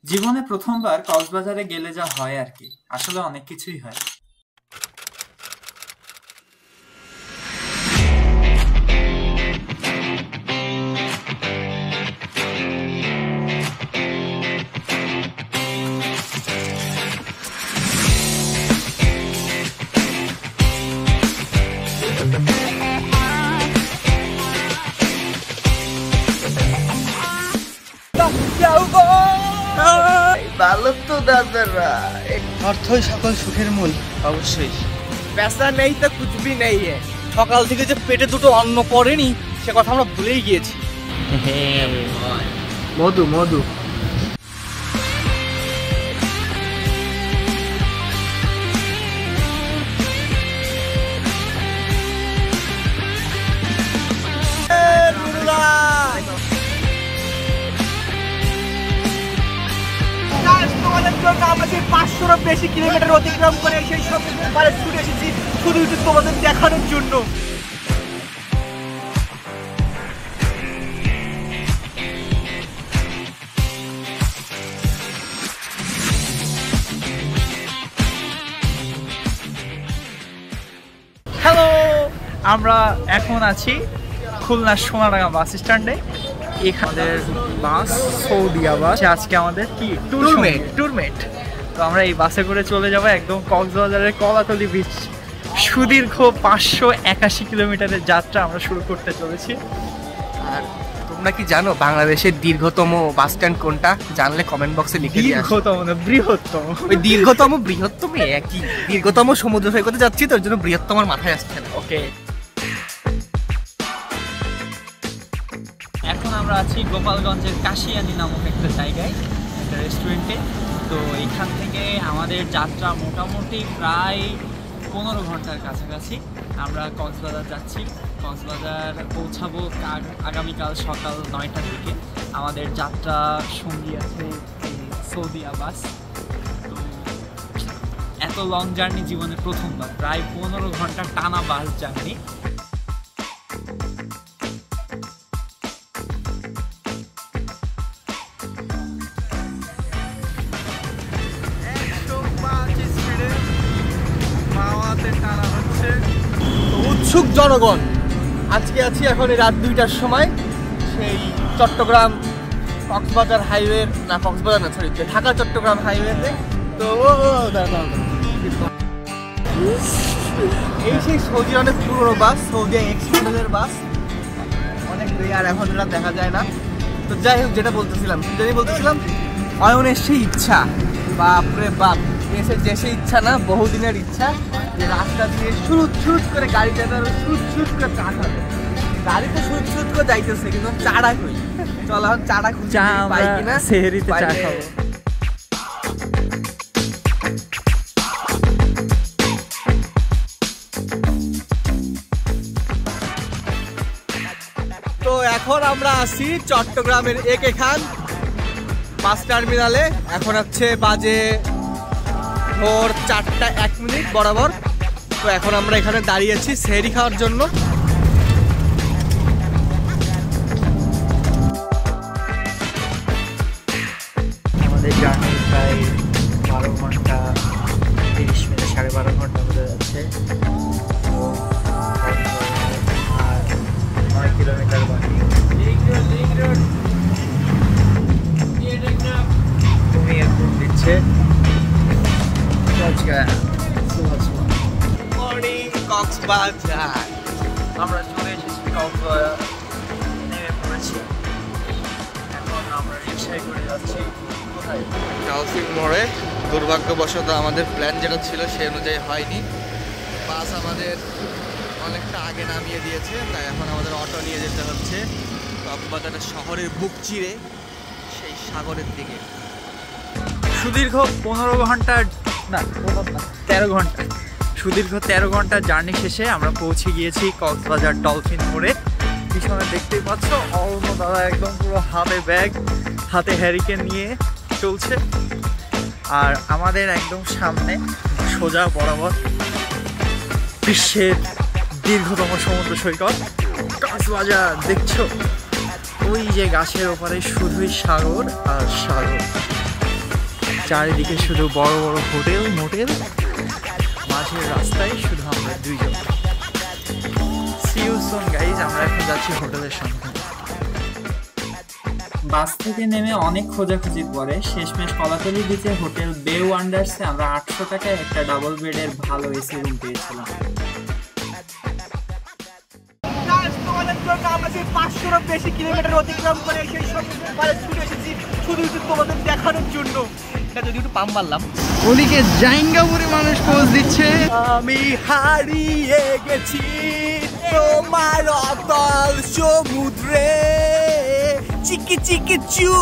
জীবনে প্রথমবার কক্সবাজারে গেলে যা হয় আর কি, আসলে অনেক কিছুই হয়। ভালো তো দাদারা, অর্থই সকল সুখের মূল। অবশ্যই पैसा नहीं तो कुछ भी नहीं है। সকাল থেকে যে পেটে দুটো অন্ন পড়েনি সে কথা আমরা ভুলেই গিয়েছি। মধু মধু আমরা 500 বেশি কিলোমিটার অতিক্রম করে সেই সব ছুটে এসেছি শুধু তোমাদের দেখানোর জন্য। হ্যালো, আমরা এখন আছি খুলনার সোনাডাঙ্গা বাস স্ট্যান্ডে। এখানে বাস সৌদিয়া বাস, আজকে আমাদের কি ট্যুরমেট। তো আমরা এই বাসে করে চলে যাবো একদম কক্সবাজারের কলাতলি বিচ। সুদীর্ঘ 581 কিলোমিটারের যাত্রা আমরা শুরু করতে চলেছি। আর তোমরা কি জানো বাংলাদেশের দীর্ঘতম বাস স্ট্যান্ড কোনটা? জানলে কমেন্ট বক্সে লিখে দিও। দীর্ঘতম না বৃহত্তম। ওই বৃহত্তম একই। দীর্ঘতম সমুদ্র সৈকতে যাচ্ছি তো ওর জন্য বৃহত্তম আমার মাথায় আসছে না। ওকে, এখন আমরা আছি গোপালগঞ্জের কাশিয়ানী নামক একটা জায়গায়, একটা রেস্টুরেন্টে। তো এখান থেকে আমাদের যাত্রা মোটামুটি প্রায় 15 ঘন্টার কাছাকাছি। আমরা কক্সবাজার যাচ্ছি। কক্সবাজার পৌঁছাবো আগামীকাল সকাল 9টার দিকে। আমাদের যাত্রা সঙ্গী আছে সৌদিয়া বাস। তো এত লং জার্নি জীবনে প্রথমবার, প্রায় 15 ঘন্টা টানা বাস জার্নি। উৎসুক জনগণ, আজকে আছি এখন রাত 2টার সময় সেই চট্টগ্রাম কক্সবাজার হাইওয়ে, না কক্সবাজার না সরি ঢাকা চট্টগ্রাম হাইওয়েতে। তো এই সেই সৌদি অনেক পুরনো বাস, সৌদি এক্স মডেলের বাস, অনেক আর এখন এটা দেখা যায় না। তো যাই হোক, যেটা বলতেছিলাম অয়নের সেই ইচ্ছা, বাপরে বাপ, এসে যে সেই ইচ্ছা না, বহুদিনের ইচ্ছা যে রাস্তা দিয়ে শুরুত করে গাড়ি যাবে আর শুট করে চা খাবে। গাড়ি তো শুট করে যাইতেছে, কিন্তু চাটা কই? চল এখন চাটা খুঁজে পাই কিনা, সেহরিতে চা খাবো। তো এখন আমরা আছি চট্টগ্রামের একে খান বাস টার্মিনালে। এখন হচ্ছে বাজে ভোর 4:01 বরাবর। তো এখন আমরা এখানে দাঁড়িয়েছি সেহরি খাওয়ার জন্য। আমাদের জার্নি প্রায় 12 ঘন্টা 30 মিনিট, 12.5 ঘন্টা হতে যাচ্ছে। আর 9 কিলোমিটার বাকি। তুমি এখন দিচ্ছে মর্নিং কক্সবাজার। আমরা চলে এসেছি কক্সবাজার, নেমে পড়েছি। এখন আমরা রিক্সায় করে যাচ্ছি কোথায়? ডলফিন মোড়ে। দুর্ভাগ্যবশত আমাদের প্ল্যান যেটা ছিল সেই অনুযায়ী হয়নি। বাস আমাদের অনেকটা আগে নামিয়ে দিয়েছে, তাই এখন আমাদের অটো নিয়ে যেতে হচ্ছে কক্সবাজারের শহরের বুক চিরে সেই সাগরের দিকে। সুদীর্ঘ 15 ঘন্টার না 13 ঘন্টা, সুদীর্ঘ 13 ঘন্টার জার্নি শেষে আমরা পৌঁছে গিয়েছি কক্সবাজার ডলফিন মোড়ে। পিছনে দেখতেই পাচ্ছ অন্য দাদা একদম পুরো হাতে ব্যাগ, হাতে হ্যারিকেন নিয়ে চলছে। আর আমাদের একদম সামনে সোজা বরাবর বিশ্বের দীর্ঘতম সমুদ্র সৈকত কক্সবাজার। দেখছো ওই যে গাছের ওপারে শুধুই সাগর আর সাগর। চারিদিকে শুধু বড় বড় হোটেল মোটেল, মাঝের রাস্তায় শুধু আমরা দুইজন। See you soon guys, আমরা এখন যাচ্ছি হোটেলের সন্ধানে। বাস থেকে নেমে অনেক খোঁজাখুঁজির পরে শেষমেশ কলাতলি বিচে হোটেল বে ওয়ান্ডার্সে আমরা 800 টাকায় একটা ডাবল বেডের ভালো এসি রুম পেয়েছিলাম। তোমাদের জন্য আমরা সেই 500-এরও বেশি কিলোমিটার অতিক্রম করে সেই সব পারে ছুটে এসেছি শুধু তোমাদের দেখানোর জন্য। এটা যদি একটু পাম মারলাম, ওদিকে জাইঙ্গাপুরে মানুষ পোজ দিচ্ছে। আমি হারিয়ে গেছি তোমার অতল সমুদ্রে, চিকি চিকি চু।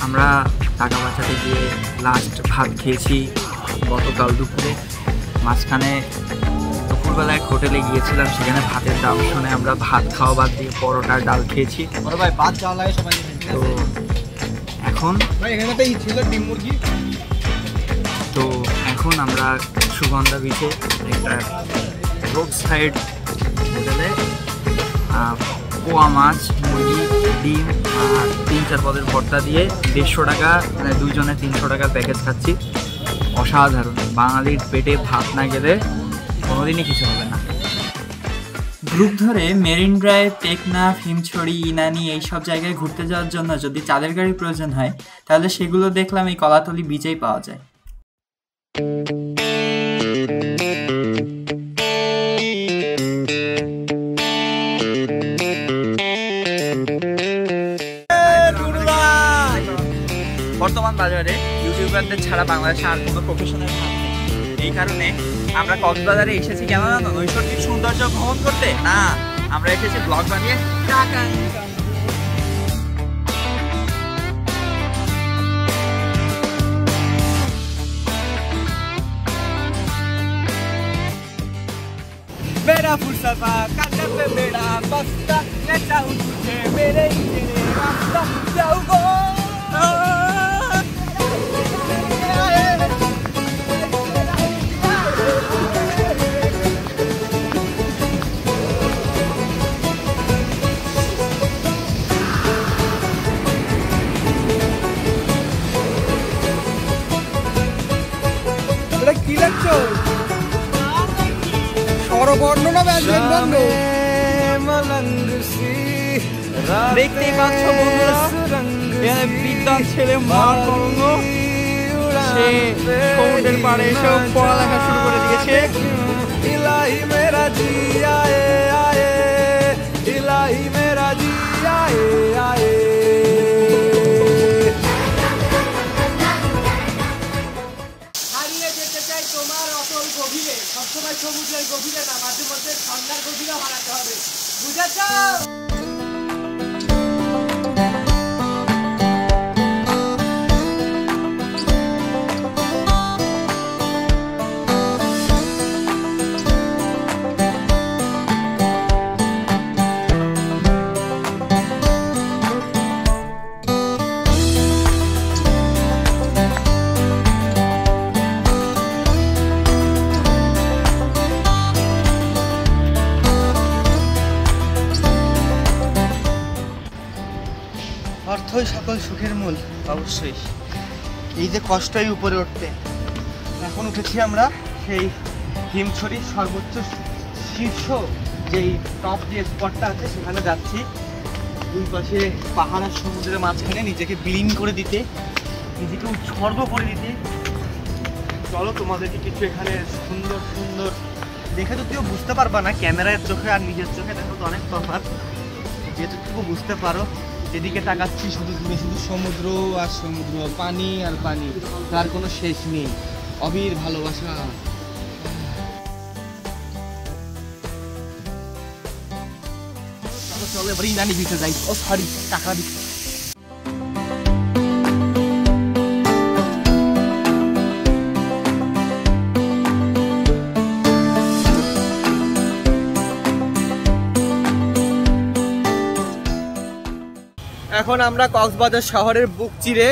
আমরা টাকা বাঁচাতে গিয়ে লাস্ট ভাত খেয়েছি গতকাল দুপুরে। মাঝখানে দুপুরবেলায় হোটেলে গিয়েছিলাম, সেখানে ভাতের দাম শুনে আমরা ভাত খাওয়া বাদ দিয়ে পরোটার ডাল খেয়েছি। ভাই ভাত চাওয়া লাগে সবাই। তো এখন তো এখন আমরা সুগন্ধা বিচে একটা রোড সাইড হোটেলে পোয়া মাছ, মুরগি, ডিম আর 3-4 পদের ভর্তা দিয়ে 150 টাকা, মানে দুইজনে 300 টাকার প্যাকেজ খাচ্ছি। অসাধারণ। বাঙালির পেটে ভাত না গেলে কোনোদিনই কিছু হবে না। গ্রুপ ধরে মেরিন ড্রাইভ, টেকনাফ, হিমছড়ি, ইনানি এইসব জায়গায় ঘুরতে যাওয়ার জন্য যদি চাঁদের গাড়ির প্রয়োজন হয় তাহলে সেগুলো দেখলাম এই কলাতলি বিচেই পাওয়া যায়। বর্তমান বাজারে ইউটিউবারদের ছাড়া বাংলাদেশে আর কোনো প্রফেশনাল কাজ নেই। এই কারণে আমরা কক্সবাজারে এসেছি কেন জানো? নৈসর্গিক সৌন্দর্য ভ্রমণ করতে না, আমরা এসেছি ব্লগ বানিয়ে টাকা ইনকাম। मेरा फुलसफा कांधे पे मेरा बस्ता, मैं चाहूँ तुझे मेरे ही तेरे रास्ता जाऊँगा। এটা কি লাগছো? স্বরবর্ণ না ব্যঞ্জন বর্ণ? দেখতেই পাচ্ছ বন্ধুরা, বিদ্যান ছেলে মার করঙ্গ, সে সমুদ্রের পাড়ে এসেও পড়ালেখা শুরু করে দিয়েছে। इलाही मेरा जी आए आए, इलाही मेरा जी आए आए। হারিয়ে যেতে চাই তোমার অতল গভীরে, সবসময় সমুদ্রের গভীরে না, মাঝে মধ্যে সন্ধ্যার গভীরে হারাতে হবে, বুঝেছ? অর্থই সকল সুখের মূল। অবশ্যই এই যে কষ্টই উপরে উঠতে। এখন উঠেছি আমরা সেই হিমছড়ির সর্বোচ্চ শীর্ষ যেই টপ যে স্পটটা আছে সেখানে যাচ্ছি। দুই পাশে পাহাড় আর সমুদ্রের মাঝখানে নিজেকে বিলীন করে দিতে, নিজেকে উৎসর্গ করে দিতে। চলো তোমাদেরকে কিছু এখানে সুন্দর সুন্দর দেখে তো তুইও বুঝতে পারবা না, ক্যামেরার চোখে আর নিজের চোখে দেখো তো অনেক তফাৎ। যেটুকু বুঝতে পারো, যেদিকে তাকাচ্ছি শুধু দূরে শুধু সমুদ্র আর সমুদ্র, পানি আর পানি, তার কোনো শেষ নেই, অবির ভালোবাসা। চলো এবার ইনানি বিচে যাই। ও সরি, টাকা দিচ্ছি। এখন আমরা কক্সবাজার শহরের বুক চিরে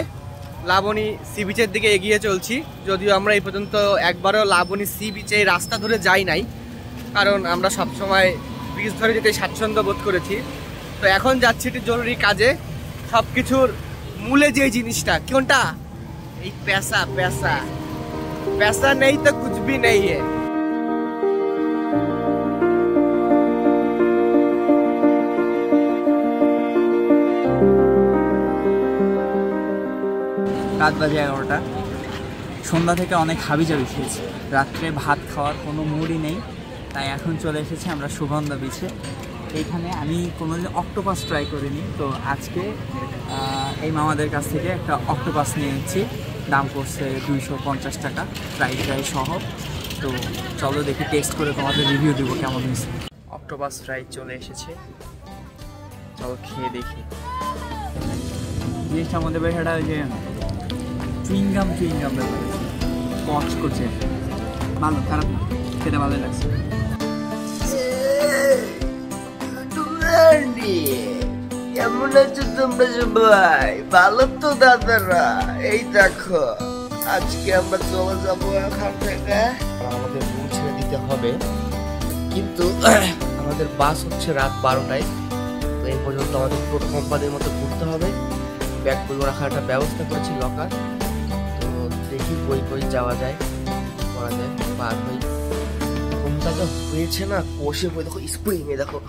লাবণী সি বিচের দিকে এগিয়ে চলছি। যদিও আমরা এই পর্যন্ত একবারও লাবণী সি বিচে রাস্তা ধরে যাই নাই, কারণ আমরা সবসময় বিচ ধরে যেতে স্বাচ্ছন্দ্য বোধ করেছি। তো এখন যাচ্ছি একটি জরুরি কাজে। সব কিছুর মূলে যে জিনিসটা কোনটা, এই পেশা। পেশা পেশা নেই তো কুছ ভি নেই है। রাত বাজে 11টা। সন্ধ্যা থেকে অনেক হাবিজাবি খেয়েছি, রাত্রে ভাত খাওয়ার কোনো মুডই নেই, তাই এখন চলে এসেছি আমরা সুগন্ধা বিচে। এইখানে আমি কোনোদিন অক্টোপাস ট্রাই করিনি, তো আজকে এই মামাদের কাছ থেকে একটা অক্টোপাস নিয়ে নিচ্ছি। দাম পড়ছে 250 টাকা, ফ্রাইড রাইস সহ। তো চলো দেখি, টেস্ট করে তোমাদের রিভিউ দেবো কেমন হয়েছে। অক্টোপাস ফ্রাই চলে এসেছে, চলো খেয়ে দেখি। জিনিসটার মধ্যে বেশ একটা ওই যে চুইংগাম ব্যাপার কচ করছে, ভালো, খারাপ না, খেতে ভালো লাগছে। কেমন আছো তোমরা সবাই? ভালো তো দাদারা? এই দেখো আজকে আমরা চলে যাবো এখান থেকে। আমাদের রুম ছেড়ে দিতে হবে, কিন্তু আমাদের বাস হচ্ছে রাত 12টায়। তো এই পর্যন্ত আমাদের পুরো কোম্পানির মতো ঘুরতে হবে। ব্যাগগুলো রাখার একটা ব্যবস্থা করেছি, লকার। তো দেখি কই যাওয়া যায়, করা যায়, পার হই। ঘুমটা তো হয়েছে না, কষে বই দেখো, স্প্রিং এ দেখো।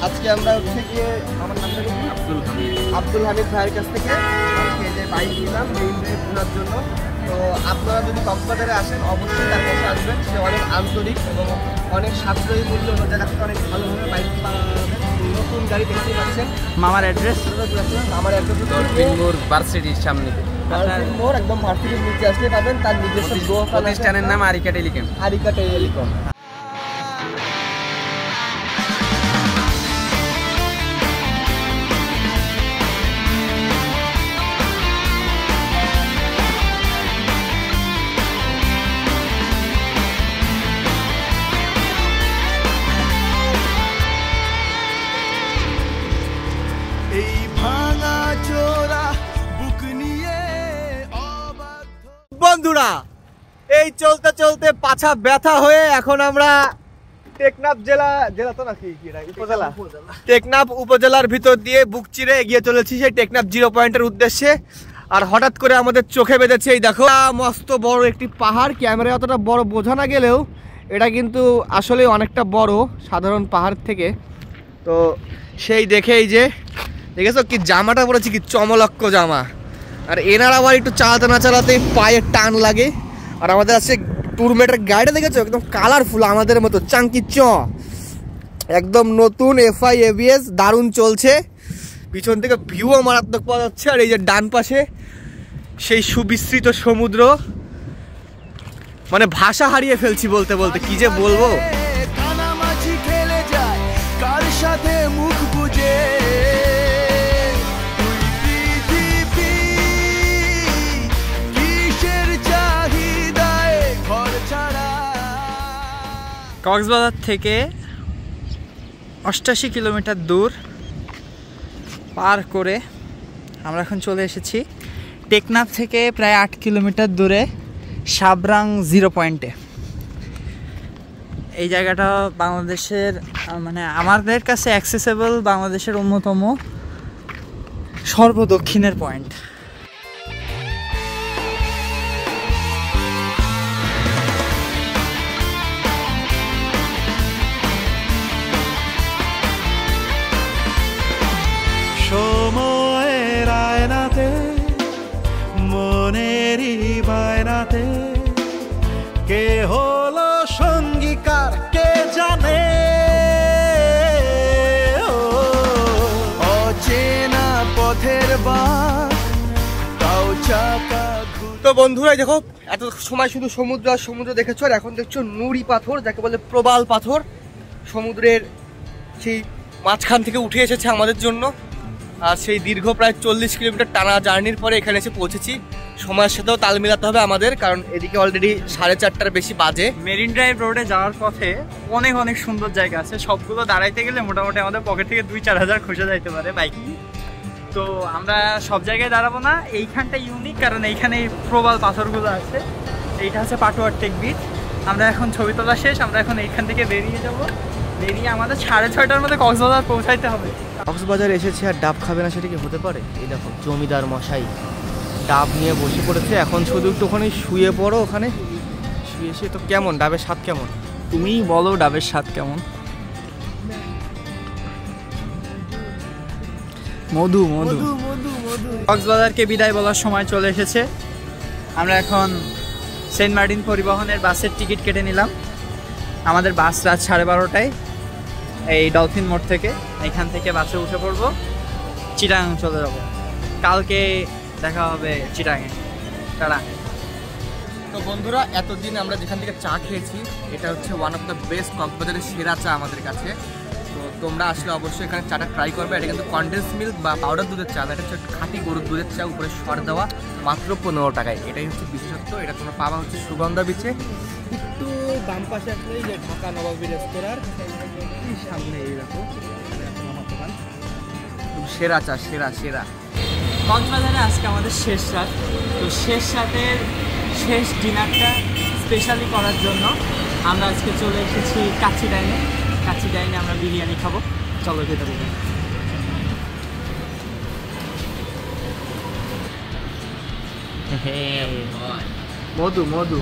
আজকে আমরা হচ্ছে গিয়ে, আমার নামটা কি? আব্দুল হামিদ ভাইয়ের কাছ থেকে বাইক নিলাম মেইন ড্রাইভ ঘোরার জন্য। তো আপনারা যদি কক্সবাজারে আসেন অবশ্যই তার কাছে আসবেন। সে অনেক আন্তরিক এবং অনেক সাশ্রয়ী মূল্য জায়গা থেকে অনেক ভালোভাবে বাইক পাবেন। নতুন গাড়ি দেখতে পাচ্ছেন। মামার অ্যাড্রেস? আমার অ্যাড্রেস ভার্সিটির সামনে, মোড়, একদম ভার্সিটির নিচে আসলে পাবেন। তার নিজস্ব প্রতিষ্ঠানের নাম আরিকা টেলিকম। Areca telecom. বন্ধুরা, এই চলতে চলতে পাছা ব্যথা হয়ে এখন আমরা টেকনাফ জেলা তো নাকি উপজেলা, টেকনাফ উপজেলার ভিতর দিয়ে বুক চিরে এগিয়ে চলেছি সেই টেকনাফ 0 পয়েন্টের উদ্দেশ্যে। আর হঠাৎ করে আমাদের চোখে বেঁধেছে এই দেখো মস্ত বড় একটি পাহাড়। ক্যামেরায় অতটা বড় বোঝা না গেলেও এটা কিন্তু আসলে অনেকটা বড় সাধারণ পাহাড় থেকে। তো সেই দেখে এই যে দেখেছো কি জামাটা পরেছি, কি চমলক্ষ জামা। আর এনার আবার একটু চালাতে না চালাতে পায়ে টান লাগে। আর আমাদের আছে ট্যুরমেটের গাড়িটা দেখেছো, একদম কালারফুল আমাদের মতো চাঙ্কি একদম নতুন FI ABS, দারুণ চলছে। পিছন থেকে ভিউও মারাত্মক পাওয়া যাচ্ছে। আর এই যে ডান পাশে সেই সুবিস্তৃত সমুদ্র, মানে ভাষা হারিয়ে ফেলছি বলতে বলতে, কি যে বলবো। মুখ বুঝে কক্সবাজার থেকে 88 কিলোমিটার দূর পার করে আমরা এখন চলে এসেছি টেকনাফ থেকে প্রায় 8 কিলোমিটার দূরে সাবরাং 0 পয়েন্টে। এই জায়গাটা বাংলাদেশের মানে আমাদের কাছে অ্যাক্সেসেবল বাংলাদেশের অন্যতম সর্বদক্ষিণের পয়েন্ট। সময়ের আয়নাতে মনেরই বায়নাতে কে হলো সঙ্গীকার কে জানে, অচেনা পথের বাস তাও চাকা। তো বন্ধুরা দেখো, এত সময় শুধু সমুদ্র আর সমুদ্র দেখেছো, আর এখন দেখছো নুড়ি পাথর, যাকে বলে প্রবাল পাথর। সমুদ্রের সেই মাঝখান থেকে উঠে এসেছে আমাদের জন্য। আর সেই দীর্ঘ প্রায় 40 কিলোমিটার টানা জার্নির পরে এখানে এসে পৌঁছেছি। সময়ের সাথেও তাল মিলাতে হবে আমাদের, কারণ এদিকে অলরেডি 4:30টার বেশি বাজে। মেরিন ড্রাইভ রোডে যাওয়ার পথে অনেক অনেক সুন্দর জায়গা আছে, সবগুলো দাঁড়াইতে গেলে মোটামুটি আমাদের পকেট থেকে 2-4 হাজার খসে যাইতে পারে বাইক। তো আমরা সব জায়গায় দাঁড়াবো না, এইখানটা ইউনিক কারণ এইখানে প্রবাল পাথরগুলো আছে। এইটা হচ্ছে পাটুয়ার টেক বিচ। আমরা এখন ছবি তোলা শেষ, আমরা এখন এইখান থেকে বেরিয়ে যাব। বেরিয়ে আমাদের 6:30টার মধ্যে কক্সবাজার পৌঁছাইতে হবে। কক্সবাজার এসেছে আর ডাব খাবে না, সেটা কি হতে পারে? এই দেখো জমিদার মশাই ডাব নিয়ে বসে পড়েছে। এখন শুধু একটুখানি শুয়ে পড়ো ওখানে। শুয়ে এসে তো কেমন ডাবের স্বাদ কেমন? তুমিই বলো ডাবের স্বাদ কেমন। মধু মধু মধু মধু। কক্সবাজারকে বিদায় বলার সময় চলে এসেছে। আমরা এখন সেন্ট মার্টিন পরিবহনের বাসের টিকিট কেটে নিলাম। আমাদের বাস রাত 12:30টায় এই ডলফিন মোড় থেকে। এখান থেকে বাসে উঠে পড়বো, চিটাং চলে যাব। কালকে দেখা হবে চিটাংয়ে। টাটা। তো বন্ধুরা, এতদিন আমরা যেখান থেকে চা খেয়েছি, এটা হচ্ছে ওয়ান অফ দ্য বেস্ট কক্সবাজারের সেরা চা আমাদের কাছে। তো তোমরা আসলে অবশ্যই এখানে চাটা ট্রাই করবে। এটা কিন্তু কনডেন্স মিল্ক বা পাউডার দুধের চা, এটা হচ্ছে খাঁটি গরুর দুধের চা, উপরে সর দেওয়া, মাত্র 15 টাকায়। এটাই হচ্ছে বিশেষত্ব। এটা তোমরা পাবা হচ্ছে সুগন্ধা বিচে, একটু বাম পাশে আসলে যে ঢাকা নবাবী রেস্তোরাঁর সামনে। এই দেখো সেরা চা, সেরা সেরা। কক্সবাজারে আজকে আমাদের শেষ রাত। তো শেষ রাতের শেষ ডিনারটা স্পেশালি করার জন্য আমরা আজকে চলে এসেছি কাচ্চি ডাইনে। কাচ্চি ডাইনে আমরা বিরিয়ানি খাবো। চলো ভেতরে যাই। মধু মধু।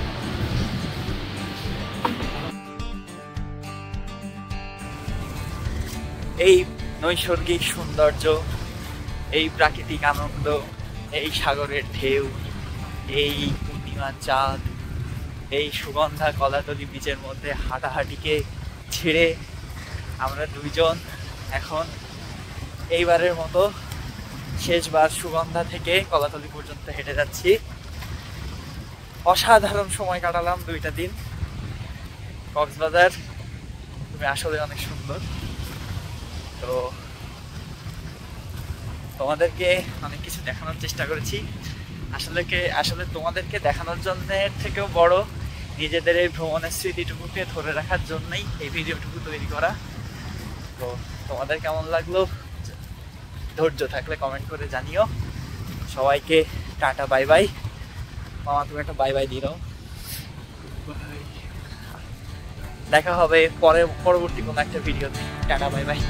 এই নৈসর্গিক সৌন্দর্য, এই প্রাকৃতিক আনন্দ, এই সাগরের ঢেউ, এই পূর্ণিমার চাঁদ, এই সুগন্ধা কলাতলি বিচের মধ্যে হাঁটাহাঁটিকে ছেড়ে আমরা দুইজন এখন এইবারের মতো শেষবার সুগন্ধা থেকে কলাতলি পর্যন্ত হেঁটে যাচ্ছি। অসাধারণ সময় কাটালাম 2টা দিন। কক্সবাজার তুমি আসলে অনেক সুন্দর। তো তোমাদেরকে অনেক কিছু দেখানোর চেষ্টা করেছি। আসলে তোমাদেরকে দেখানোর জন্য থেকেও বড় নিজেদের এই ভ্রমণের স্মৃতিটুকুকে ধরে রাখার জন্যই এই ভিডিওটুকু তৈরি করা। তো তোমাদের কেমন লাগলো, ধৈর্য থাকলে কমেন্ট করে জানিও। সবাইকে টাটা বাই বাই। মামা তুমি একটা বাই বাই দিয়ে দাও। দেখা হবে পরবর্তী কোনো একটা ভিডিওতে। Tata bye bye.